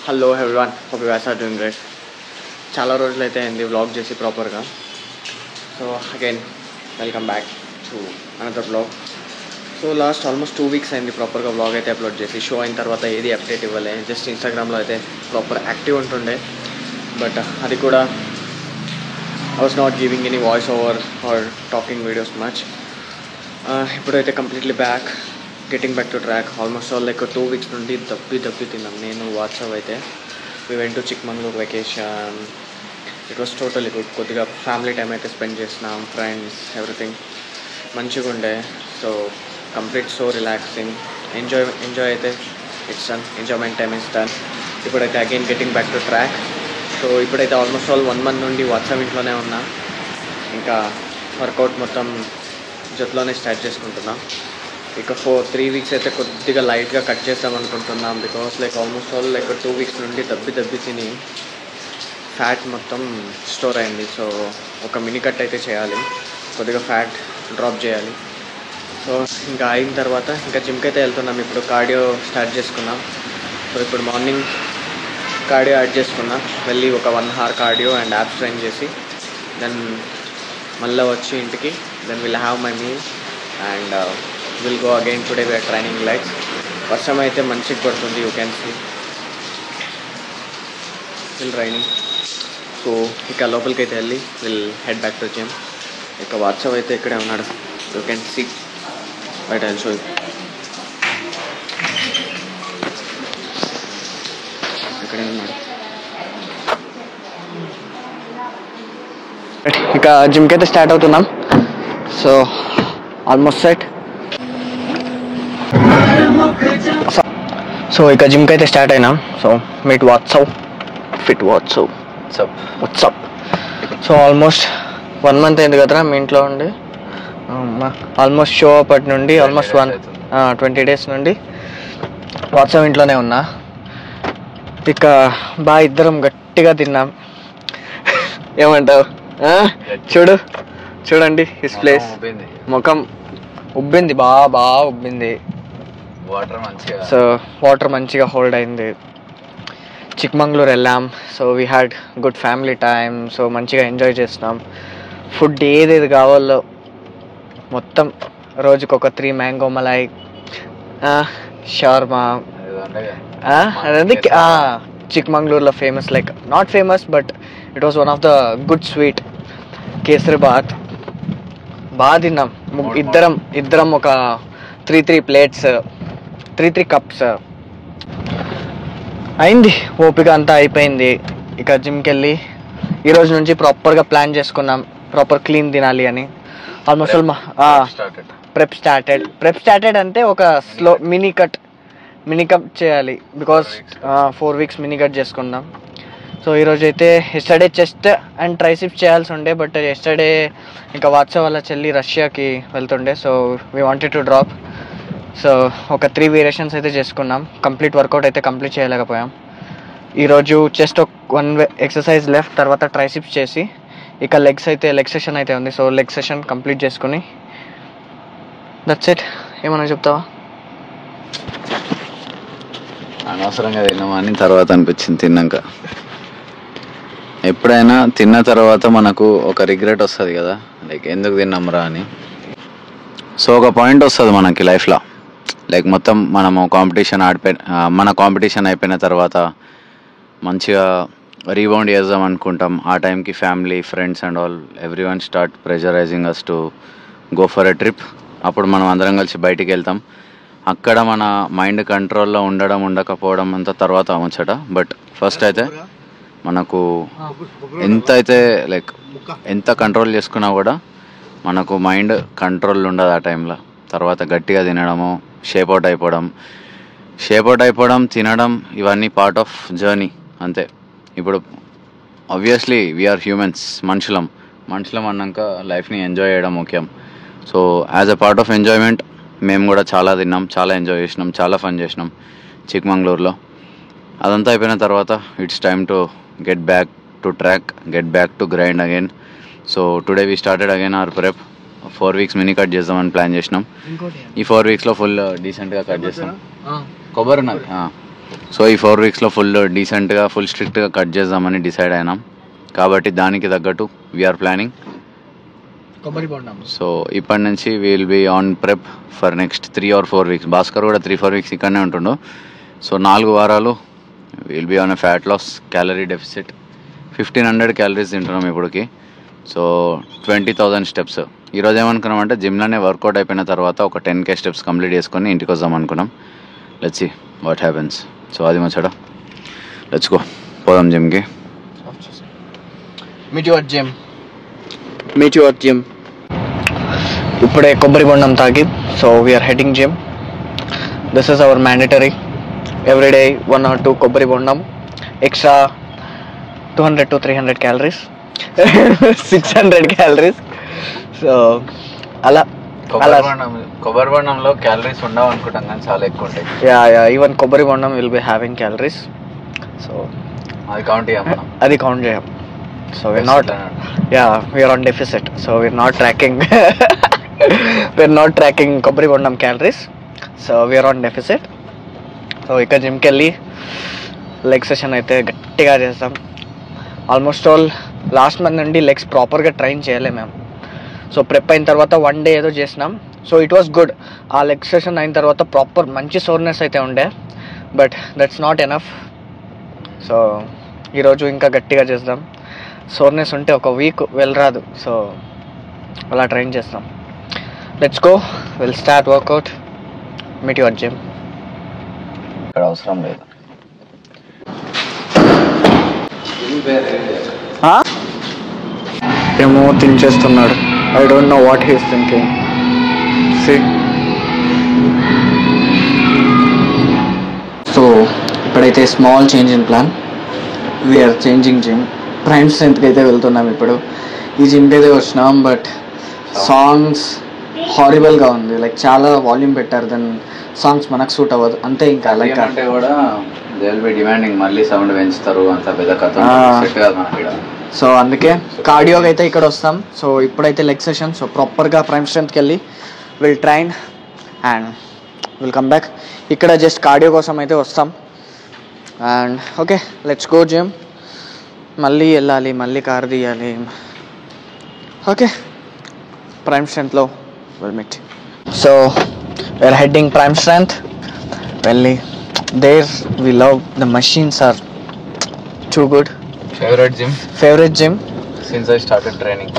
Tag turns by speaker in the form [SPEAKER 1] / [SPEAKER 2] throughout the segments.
[SPEAKER 1] Hello everyone, hope you guys are doing great. చాలా రోజులైతే అయింది వ్లాగ్ చేసి ప్రాపర్గా. So again welcome back to another vlog. So last almost 2 weeks అయింది ప్రాపర్గా వ్లాగ్ అయితే అప్లోడ్ చేసి. షో అయిన తర్వాత ఏది అప్డేట్ ఇవ్వలే, జస్ట్ ఇన్స్టాగ్రామ్లో అయితే ప్రాపర్ యాక్టివ్ ఉంటుండే. బట్ అది కూడా I was not giving any voice over or talking videos much. ఇప్పుడైతే completely getting back to track. Almost all like 2 weeks నుండి దబ్బి తిన్నాం నేను వాట్సాప్ అయితే. We went to Chikmagalur vacation. It was totally good. కొద్దిగా ఫ్యామిలీ టైం అయితే spend చేసినాం, friends, everything మంచిగా ఉండే. So complete so relaxing, enjoy అయితే it's done, enjoyment time it's done. ఇప్పుడైతే again getting back to track. So ఇప్పుడైతే almost all 1 month నుండి WhatsApp ఇంట్లోనే ఉన్నా. ఇంకా వర్కౌట్ మొత్తం జట్లోనే స్టార్ట్ చేసుకుంటున్నా. ఇక 3 వీక్స్ అయితే కొద్దిగా లైట్గా కట్ చేద్దాం అనుకుంటున్నాం. Because like almost all like 2 weeks నుండి దబ్బి తిని ఫ్యాట్ మొత్తం స్టోర్ అయింది. సో ఒక మినీ కట్ అయితే చేయాలి, కొద్దిగా ఫ్యాట్ డ్రాప్ చేయాలి. సో ఇంకా అయిన తర్వాత ఇంకా జిమ్కి అయితే వెళ్తున్నాం. ఇప్పుడు కార్డియో స్టార్ట్ చేసుకున్నాం. సో ఇప్పుడు మార్నింగ్ కార్డియో యాడ్ చేసుకున్నా, వెళ్ళి ఒక 1 hour cardio and abs train చేసి దెన్ మళ్ళీ వచ్చి ఇంటికి then will have my meal and will go again. Today we're training legs. వర్షం అయితే మంచిగా పడుతుంది, you can see will raining. So ఇక లోపలికి అయితే వెళ్ళి will head back to gym. ఇక వాట్సాప్ అయితే ఇక్కడే ఉన్నాడు, you can see but I'll show you. ఇక్కడే ఉన్నాడు. ఇక జిమ్కి అయితే స్టార్ట్ అవుతున్నాం. So almost set. సో ఇక జిమ్కి అయితే స్టార్ట్ అయినాం. So meet WhatsApp fit WhatsApp. So almost 1 month అయింది కదరా మీ ఇంట్లో ఉండి. ఆల్మోస్ట్ షో అప్పటి నుండి ఆల్మోస్ట్ 20 days నుండి వాట్సాప్ ఇంట్లోనే ఉన్నా. ఇక బాగా ఇద్దరం గట్టిగా తిన్నాం. ఏమంటావు? చూడండి హిస్ ప్లేస్. ముఖం ఉబ్బింది, బాగా ఉబ్బింది. సో వాటర్ మంచిగా హోల్డ్ అయింది. చిక్మంగళూరు వెళ్ళాం. So we had good family time. So మంచిగా ఎంజాయ్ చేసినాం. ఫుడ్ ఏదేది కావాలో మొత్తం, రోజుకొక 3 mango మలై, షవర్మా, అదండి చిక్మంగళూరులో famous. Like not famous but it was one of the good sweet. Kesaribath బాగా తిన్నాం. ఇద్దరం ఒక 3 plates, 3 cups అయింది. ఓపిక అంతా అయిపోయింది. ఇక జిమ్కి వెళ్ళి ఈరోజు నుంచి ప్రాపర్గా ప్లాన్ చేసుకున్నాం, ప్రాపర్ క్లీన్ తినాలి అని. ఆల్మోస్ట్ ప్రెప్ స్టార్టెడ్ అంటే ఒక స్లో మినీ కట్ చేయాలి. బికాస్ 4 weeks మినీ కట్ చేసుకున్నాం. సో ఈరోజు అయితే ఎస్టర్డే చెస్ట్ అండ్ ట్రైసిప్స్ చేయాల్సి ఉండే, బట్ ఎస్టర్డే ఇంకా వాట్సాప్ వల్ల చెల్లి రష్యాకి వెళ్తుండే. So we wanted to drop. So ఒక 3 వేరియేషన్స్ అయితే చేసుకున్నాం. కంప్లీట్ వర్కౌట్ అయితే కంప్లీట్ చేయలేకపోయాం. ఈరోజు చెస్ట్ 1 exercise లెఫ్ట్, తర్వాత ట్రైసిప్స్ చేసి ఇక లెగ్ సెషన్ అయితే ఉంది. సో లెగ్ సెషన్ కంప్లీట్ చేసుకుని దట్స్ ఇట్. ఏమన్నా చెప్తావా?
[SPEAKER 2] అనవసరంగా తిన్నామని తర్వాత అనిపించింది తిన్నాక. ఎప్పుడైనా తిన్న తర్వాత మనకు ఒక రిగ్రెట్ వస్తుంది కదా, లైక్ ఎందుకు తిన్నాంరా అని. సో ఒక పాయింట్ వస్తుంది మనకి లైఫ్లో, లైక్ మొత్తం మనము మన కాంపిటీషన్ అయిపోయిన తర్వాత మంచిగా రీబౌండ్ చేద్దాం అనుకుంటాం. ఆ టైంకి family, friends and all everyone start pressurising us to go for a trip. అప్పుడు మనం అందరం కలిసి బయటికి వెళ్తాం. అక్కడ మన మైండ్ కంట్రోల్లో ఉండకపోవడం అంతా తర్వాత అవ్వచ్చట. బట్ ఫస్ట్ అయితే మనకు ఎంత కంట్రోల్ చేసుకున్నా కూడా మనకు మైండ్ కంట్రోల్ ఉండదు ఆ టైంలో. తర్వాత గట్టిగా తినడము, షేప్ అవుట్ అయిపోవడం, తినడం, ఇవన్నీ పార్ట్ ఆఫ్ జర్నీ అంతే. ఇప్పుడు ఆబ్వియస్లీ వీఆర్ హ్యూమన్స్, మనుషులం అన్నాక లైఫ్ని ఎంజాయ్ చేయడం ముఖ్యం. So as a part of enjoyment మేము కూడా చాలా తిన్నాం, చాలా ఎంజాయ్ చేసినాం, చాలా ఫన్ చేసినాం చిక్మంగళూరులో. అదంతా అయిపోయిన తర్వాత it's time to get back to track, get back to grind again. So today we started again our prep. 4 weeks mini cut చేద్దామని ప్లాన్ చేసినాం. ఈ 4 weeksలో ఫుల్ డీసెంట్గా కట్ చేస్తాం. కొబ్బరి ఉన్నది సో ఈ 4 వీక్స్లో ఫుల్ డీసెంట్గా ఫుల్ స్ట్రిక్ట్గా కట్ చేద్దామని డిసైడ్ అయినాం. కాబట్టి దానికి తగ్గట్టు వీఆర్ ప్లానింగ్. సో ఇప్పటి నుంచి will be on prep for next 3 or 4 weeks. Bhaskar కూడా 3-4 వీక్స్ ఇక్కడనే ఉంటుండు. సో 4 వారాలు will be on a fat loss, calorie deficit. 1500 calories తింటున్నాం ఇప్పటికి. So 20,000 steps. ఈరోజు ఏమనుకున్నామంటే జిమ్లోనే వర్కౌట్ అయిపోయిన తర్వాత ఒక 10K స్టెప్స్ కంప్లీట్ చేసుకొని ఇంటికి వద్దాం అనుకున్నాం. Let's see what happens. So అది మచ్చడ, లెట్స్ గో, పోదాం జిమ్కి.
[SPEAKER 1] Meet you at gym. ఇప్పుడే కొబ్బరి బొండం తాగి, so we're heading gym. This is our mandatory everyday 1 or 2 కొబ్బరి బొండం, extra 200 to 300 calories, 600 calories. So అలా
[SPEAKER 2] కొబ్బరి బొండంలో క్యాలరీస్ ఉండవు అనుకుంటాం కానీ చాలా ఎక్కువ ఉంటాయి.
[SPEAKER 1] యా ఈవెన్ కొబ్బరి బొండం will be having calories. So అది కౌంట్ చేయం. So we're on deficit. So we're not tracking కొబ్బరి బొండం calories. So we're on deficit. సో ఇక జిమ్కి వెళ్ళి లెగ్ సెషన్ అయితే గట్టిగా చేస్తాం. ఆల్మోస్ట్ ఆల్ లాస్ట్ మంత్ నుండి లెగ్స్ ప్రాపర్గా ట్రైన్ చేయలేము మేము. సో ప్రెప్ అయిన తర్వాత 1 day ఏదో చేసినాం. So it was good. ఆ లెగ్ సెషన్ అయిన తర్వాత ప్రాపర్ మంచి సోర్నెస్ అయితే ఉండే, but that's not enough. So ఈరోజు ఇంకా గట్టిగా చేద్దాం. సోర్నెస్ ఉంటే ఒక వీక్ వెళ్ళరాదు. సో అలా ట్రైన్ చేస్తాం. Let's go, will start workout. Meet you at gym.
[SPEAKER 2] ఇక్కడ అవసరం లేదు.
[SPEAKER 1] ఏమో తించేస్తున్నాడు. I don't know what he's thinking. So ఇప్పుడైతే small change in plan. We're changing gym. Prime స్ట్రెంత్కి అయితే వెళ్తున్నాం ఇప్పుడు. ఈ జిమ్కి అయితే వచ్చినాం, బట్ సాంగ్స్ హారిబుల్గా ఉంది. లైక్ చాలా వాల్యూమ్ పెట్టారు, దాని సాంగ్స్ మనకు సూట్ అవ్వదు అంతే. ఇంకా లైక్
[SPEAKER 2] అంటే కూడా దే విల్ బి డిమాండింగ్, మళ్ళీ సౌండ్ పెంచుతారు, అంత పెద్ద కథ సెట్ కాదు మనకి.
[SPEAKER 1] సో అందుకే కార్డియోకి అయితే ఇక్కడ వస్తాం. సో ఇప్పుడైతే లెగ్ సెషన్. సో ప్రాపర్గా ప్రైమ్ స్ట్రెంత్కి వెళ్ళి will train and will come back. ఇక్కడ జస్ట్ కార్డియో కోసం అయితే వస్తాం. And okay, let's go gym. మళ్ళీ వెళ్ళాలి, మళ్ళీ కార్ తీయాలి. ఓకే, ప్రైమ్ స్ట్రెంత్లో will meet. So we're heading Prime strength. వెళ్ళి there we love the machines, are too good. Favourite gym
[SPEAKER 2] since I started training.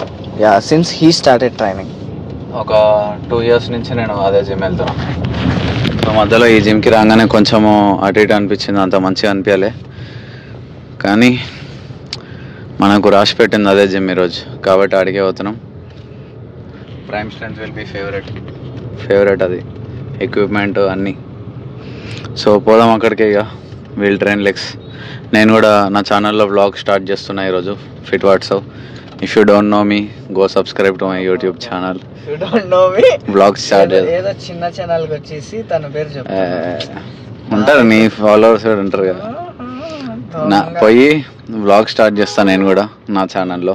[SPEAKER 1] Yeah, since he started training.
[SPEAKER 2] ఒక 2 years నుంచి నేను అదే జిమ్ వెళ్తున్నాను. So మధ్యలో ఈ జిమ్కి రాగానే కొంచెము అటు ఇటు అనిపించింది, అంత మంచిగా అనిపించలే. కానీ మనకు రాసి పెట్టింది అదే జిమ్ ఈరోజు, కాబట్టి అడిగే పోతున్నాం. Prime strength will be favourite అది, ఎక్విప్మెంట్ అన్నీ. సో పోదాం అక్కడికి. ఇక విల్ ట్రైన్ లెగ్స్. నేను కూడా నా ఛానల్లో వ్లాగ్ స్టార్ట్ చేస్తున్నా ఈరోజు, fit WhatsApp. If you don't know me, go subscribe to my YouTube channel. Vlog start
[SPEAKER 1] ఏదో చిన్న ఛానల్కి వచ్చేసి తన పేరు
[SPEAKER 2] ఉంటారు, నీ ఫాలోవర్స్ కూడా ఉంటారు కదా. నా పోయి వ్లాగ్ స్టార్ట్ చేస్తాను నేను కూడా నా ఛానల్లో.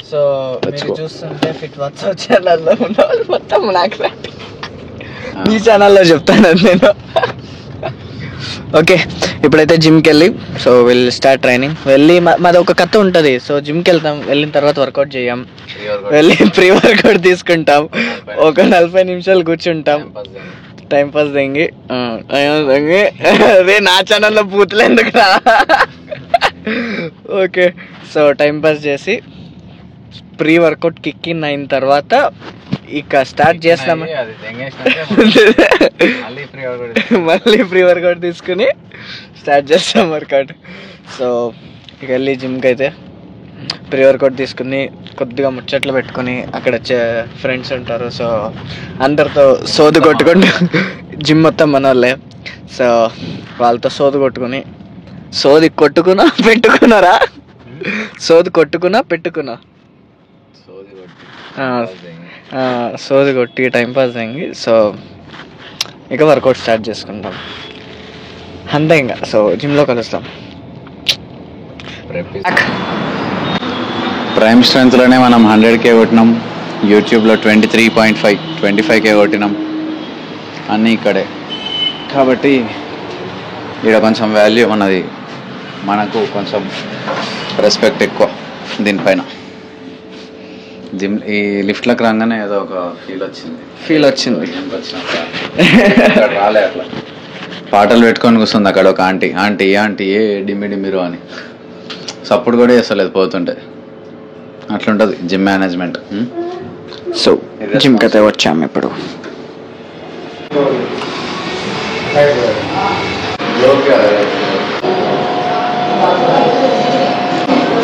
[SPEAKER 1] సో చూస్తుంటే ఫిట్ వాట్సాప్ ఛానల్లో ఉన్న వాళ్ళు మొత్తం నాకు నీ ఛానల్లో చెప్తాను నేను. ఓకే, ఇప్పుడైతే జిమ్కి వెళ్ళి సో విల్ స్టార్ట్ ట్రైనింగ్. వెళ్ళి మాది ఒక కథ ఉంటుంది. సో జిమ్కి వెళ్తాం, వెళ్ళిన తర్వాత వర్కౌట్ చేయం, వెళ్ళి ప్రీ వర్కౌట్ తీసుకుంటాం, ఒక 40 నిమిషాలు కూర్చుంటాం, టైం పాస్ దెంగి. అదే నా ఛానల్లో బూతులు ఎందుకురా. ఓకే, సో టైం పాస్ చేసి ప్రీ వర్కౌట్ కిక్ ఇన్ అయిన తర్వాత ఇక స్టార్ట్ చేస్తాం. మళ్ళీ ప్రీ వర్కౌట్ తీసుకుని స్టార్ట్ చేస్తాం వర్కౌట్. సో ఇక వెళ్ళి జిమ్కి అయితే ప్రీ వర్కౌట్ తీసుకుని కొద్దిగా ముచ్చట్లు పెట్టుకుని, అక్కడ ఫ్రెండ్స్ ఉంటారు. సో అందరితో సోదు కొట్టుకుంటూ, జిమ్ మొత్తం మన వాళ్ళే. సో వాళ్ళతో సోదు కొట్టుకుని, సోది కొట్టుకున్నా పెట్టుకున్నారా, సోది కొట్టుకున్నా పెట్టుకున్నా, సోది కొట్టి టైంపాస్ అయ్యి. సో ఇక వర్కౌట్ స్టార్ట్ చేసుకుంటాం అంతే ఇంకా. సో జిమ్లో కలుస్తాం.
[SPEAKER 2] ప్రైమ్ స్ట్రెంత్లోనే మనం 100K కొట్టినాం, యూట్యూబ్లో 23.5, 25K కొట్టినాం, అన్నీ ఇక్కడే. కాబట్టి ఇక్కడ కొంచెం వాల్యూ ఉన్నది, మనకు కొంచెం రెస్పెక్ట్ ఎక్కువ దీనిపైన. జిమ్ ఈ లిఫ్ట్లకు రాగానే ఏదో ఒక ఫీల్ వచ్చింది. రాలే అట్లా పాటలు పెట్టుకొని కూర్చుంది అక్కడ ఒక ఆంటీ. ఆంటీ ఏ డిమ్మిరో అని సప్పుడు కూడా చేస్తలేదు పోతుంటే. అట్లుంటుంది జిమ్ మేనేజ్మెంట్.
[SPEAKER 1] సో జిమ్కి అయితే వచ్చాము ఇప్పుడు.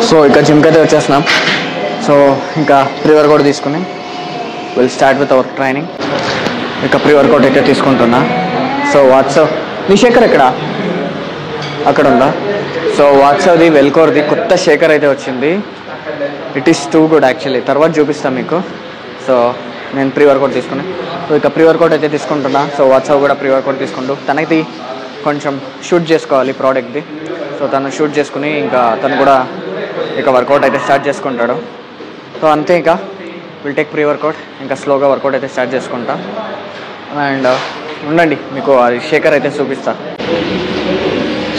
[SPEAKER 1] సో ఇక జిమ్కి అయితే వచ్చేస్తున్నాం. సో ఇంకా ప్రీ వర్కౌట్ తీసుకుని will start with our training. ఇక ప్రీ వర్కౌట్ అయితే తీసుకుంటున్నా. సో వాట్సాప్ నీ శేఖర్ ఎక్కడ? అక్కడ ఉందా? సో వాట్సాప్ది వెల్కోర్ది కొత్త శేఖర్ అయితే వచ్చింది. It is too good actually, తర్వాత చూపిస్తాను మీకు. సో నేను ప్రీ వర్కౌట్ తీసుకుని సో ఇక ప్రీ వర్కౌట్ అయితే తీసుకుంటున్నా. సో వాట్సాప్ కూడా ప్రీ వర్కౌట్ తీసుకుంటూ తనకి కొంచెం షూట్ చేసుకోవాలి ప్రోడక్ట్ది. సో తను షూట్ చేసుకుని ఇంకా తను కూడా ఇక వర్కౌట్ అయితే స్టార్ట్ చేసుకుంటాడు. సో అంతే, ఇక విల్ టేక్ ప్రీ వర్కౌట్. ఇంకా స్లోగా వర్కౌట్ అయితే స్టార్ట్ చేసుకుంటా. అండ్ ఉండండి, మీకు అది శేఖర్ అయితే చూపిస్తా.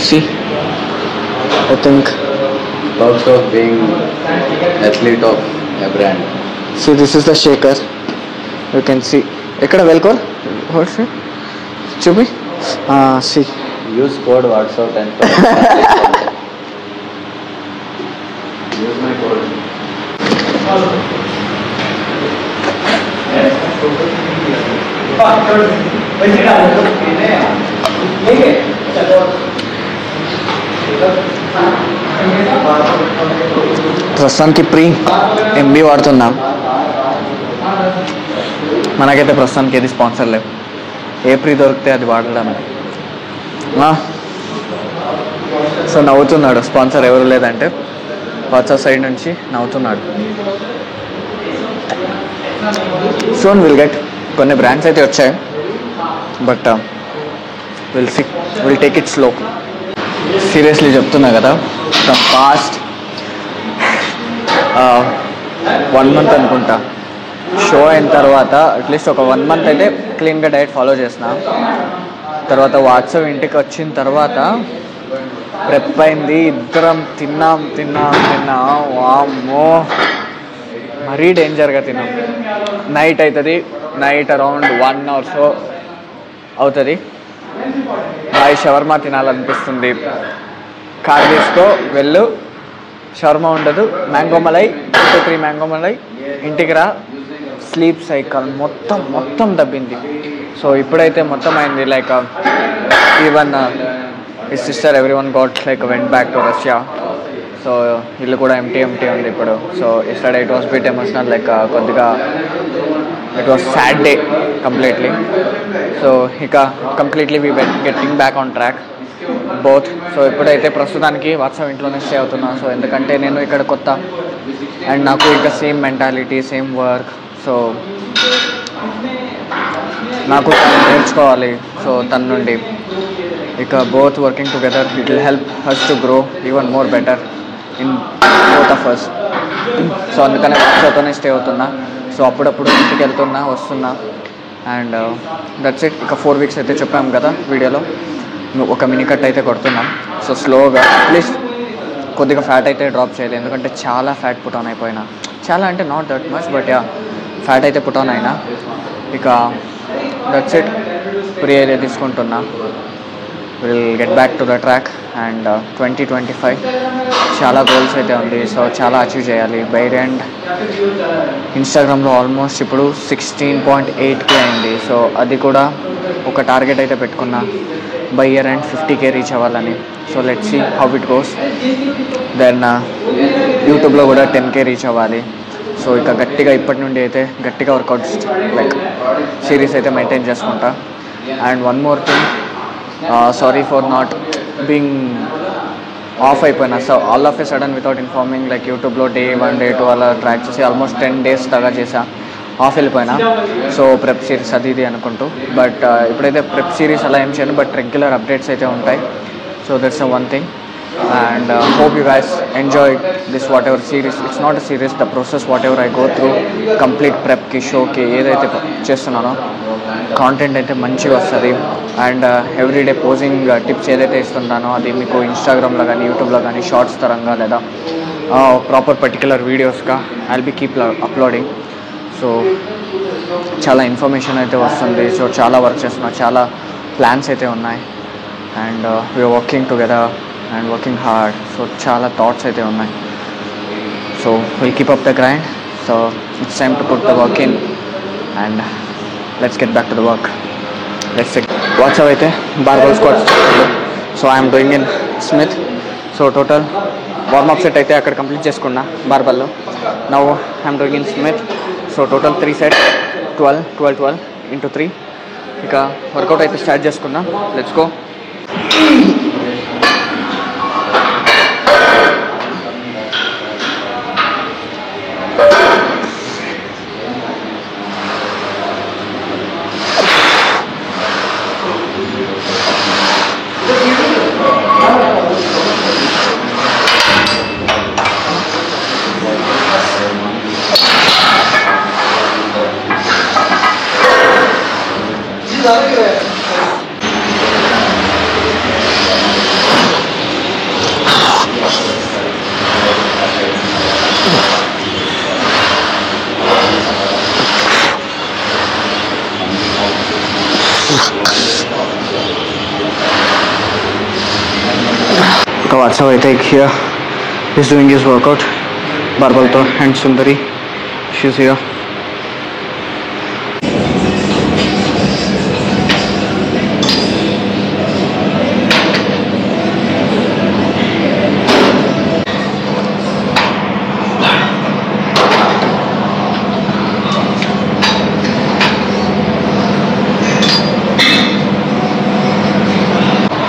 [SPEAKER 1] See I think
[SPEAKER 2] Perks of being athlete of a brand.
[SPEAKER 1] See, this is the shaker. You can see. ఎక్కడ వెల్కోర్? What's it? చూపి. See.
[SPEAKER 2] Use code WhatsApp 10. Use my code.
[SPEAKER 1] ప్రస్తుతానికి ప్రీ ఎంబీ వాడుతున్నాం. మనకైతే ప్రస్తుతానికి ఏది స్పాన్సర్ లేవు. ఏ ప్రీ దొరికితే అది వాడడం. సో నవ్వుతున్నాడు, స్పాన్సర్ ఎవరు లేదంటే వాట్సాప్ సైడ్ నుంచి నవ్వుతున్నాడు. సోన్ విల్ గెట్ కొన్ని బ్రాండ్స్ అయితే వచ్చాయి, but will take it slow. Seriously చెప్తున్నా కదా, ఫ్రమ్ పాస్ట్ 1 month అనుకుంటా షో అయిన తర్వాత అట్లీస్ట్ ఒక 1 month అయితే క్లీన్గా డైట్ ఫాలో చేసిన. తర్వాత వాట్సాప్ ఇంటికి వచ్చిన తర్వాత ప్రెప్ అయింది, ఇద్దరం తిన్నాం. వామ్మో మరీ డేంజర్గా తిన్నాం. నైట్ అవుతుంది, నైట్ అరౌండ్ 1 or so అవుతుంది. బాయ్ షవర్మా తినాలనిపిస్తుంది, కార్ తీసుకో వెళ్ళు, షవర్మా ఉండదు, మ్యాంగో మలై 2-3 మ్యాంగో మలై, ఇంటికి రా, స్లీప్ సైకిల్ మొత్తం దబ్బింది. సో ఇప్పుడైతే మొత్తం అయింది. Like even his sister every one got like went back to Russia. So ఇల్లు కూడా ఎంటీ ఉంది ఇప్పుడు. So yesterday it was bit emotional, like కొద్దిగా it was sad day completely. So ఇక completely we getting back on track both. So ఇప్పుడైతే ప్రస్తుతానికి WhatsApp ఇంట్లోనే stay అవుతున్నాను. సో ఎందుకంటే నేను ఇక్కడ కొత్త అండ్ నాకు ఇంకా same mentality, same work. So నాకు నేర్చుకోవాలి. సో తన నుండి ఇక both working together it will help us to grow even more better in both of us. So అందుకనే వాట్సాప్తోనే స్టే అవుతున్నా. సో అప్పుడప్పుడు ఇంటికి వెళ్తున్నా వస్తున్నా. And that's it. ఇక 4 weeks అయితే చెప్పాము కదా వీడియోలో, ఒక మినీ కట్ అయితే కొడుతున్నాం. సో స్లోగా అట్లీస్ట్ కొద్దిగా ఫ్యాట్ అయితే డ్రాప్ చేయాలి, ఎందుకంటే చాలా ఫ్యాట్ పుట్ ఆన్ అయిపోయినా. చాలా అంటే not that much, but fat అయితే పుట్ ఆన్ అయినా. ఇక దట్స్ ఇట్. ప్రీ అయితే తీసుకుంటున్నా. Will get back to the track. And 2025 చాలా గోల్స్ అయితే ఉంది. సో చాలా అచీవ్ చేయాలి. బై ఎండ్ ఇన్స్టాగ్రామ్లో ఆల్మోస్ట్ ఇప్పుడు 16.8K అయింది. సో అది కూడా ఒక టార్గెట్ అయితే పెట్టుకున్నా, by year and 50K reach అవ్వాలని. So let's see how it goes. Then యూట్యూబ్లో కూడా 10K రీచ్ అవ్వాలి. సో ఇక గట్టిగా ఇప్పటి నుండి అయితే గట్టిగా వర్కౌట్స్ లైక్ సిరీస్ అయితే మెయింటైన్ చేసుకుంటా. And one more thing, sorry for not being off అయిపోయినా. So all of a sudden without informing, like యూట్యూబ్లో Day 1 Day 2 అలా ట్రాక్ చేసి ఆల్మోస్ట్ 10 days దాకా చేసా, ఆఫ్ వెళ్ళిపోయినా. సో ప్రెప్ సిరీస్ అది ఇది అనుకుంటూ. బట్ ఇప్పుడైతే ప్రెప్ సిరీస్ అలా ఏం చేయను, బట్ రెగ్యులర్ అప్డేట్స్ అయితే ఉంటాయి. So that's one thing. And hope you guys enjoy this whatever series. It's not a series, the process whatever I go through, complete prep ki show ki edaithe chestunano. Content అయితే మంచిగా వస్తుంది. And everyday posing tips ఏదైతే ఇస్తుంటానో అది మీకు ఇన్స్టాగ్రామ్లో కానీ యూట్యూబ్లో కానీ షార్ట్స్ తరంగా లేదా ప్రాపర్ పర్టికులర్ వీడియోస్గా I'll be keep uploading. So చాలా ఇన్ఫర్మేషన్ అయితే వస్తుంది. సో చాలా వర్క్ చేస్తున్నా, చాలా ప్లాన్స్ అయితే ఉన్నాయి. And we're working together and working hard. So చాలా థాట్స్ అయితే ఉన్నాయి. So will keep up the grind. So it's time to put the work in and let's get back to the work. Let's check WhatsApp అయితే barbell squats. So I'm doing in Smith. So total warmup set అయితే అక్కడ complete చేసుకున్నా బార్బల్లో. Now I'm doing in Smith. So total 3 sets 12 into 3. ఇక workout అయితే start చేసుకున్నా. Let's go. Kavatsa అయితే here is doing his workout barbell to, and Sundari, she's here.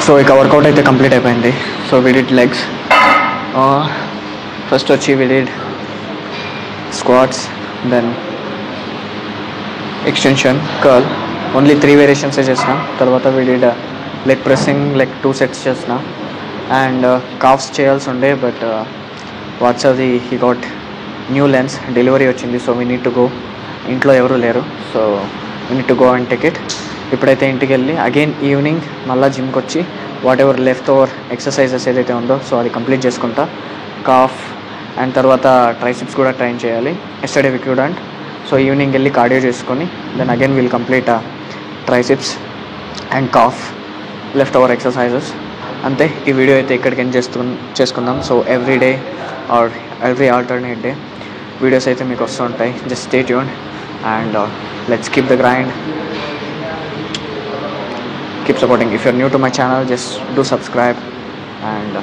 [SPEAKER 1] So ఇక workout అయితే కంప్లీట్ అయిపోయింది. So we did legs. First వచ్చి we did squats, then extension, curl. Only 3 వేరియేషన్సే చేసిన. తర్వాత we did leg pressing, leg 2 sets చేసిన. And calves చేయాల్సి ఉండే, బట్ వాట్సాప్ది he got new lens, delivery వచ్చింది. So we need to go. ఇంట్లో ఎవరు లేరు. So we need to go and take it. ఇప్పుడైతే ఇంటికి వెళ్ళి అగైన్ ఈవినింగ్ మళ్ళీ జిమ్కి వచ్చి what ever left over exercises ఏదైతే ఉందో సో అది కంప్లీట్ చేసుకుంటా. కాఫ్ అండ్ తర్వాత ట్రైసిప్స్ కూడా ట్రైన్ చేయాలి. Yesterday we couldn't. So evening వెళ్ళి కార్డియో చేసుకొని then again will complete triceps and calf left over exercises. అంతే. ఈ వీడియో అయితే ఇక్కడికి ఎండ్ చేసుకుందాం. So every day or every alternate day videos అయితే మీకు వస్తూ ఉంటాయి. Just stay tuned and let's keep the grind. Keep supporting. If you're new to my channel, just do subscribe. And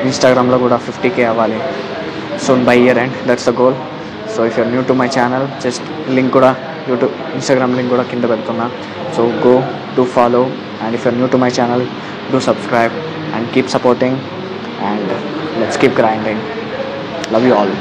[SPEAKER 1] Instagram lo kuda 50k avali soon by year end. That's the goal. So if you're new to my channel, just link kuda YouTube Instagram link kuda kinda pedtunna. So go do follow. And if you're new to my channel, do subscribe and keep supporting. And let's keep grinding. Love you all.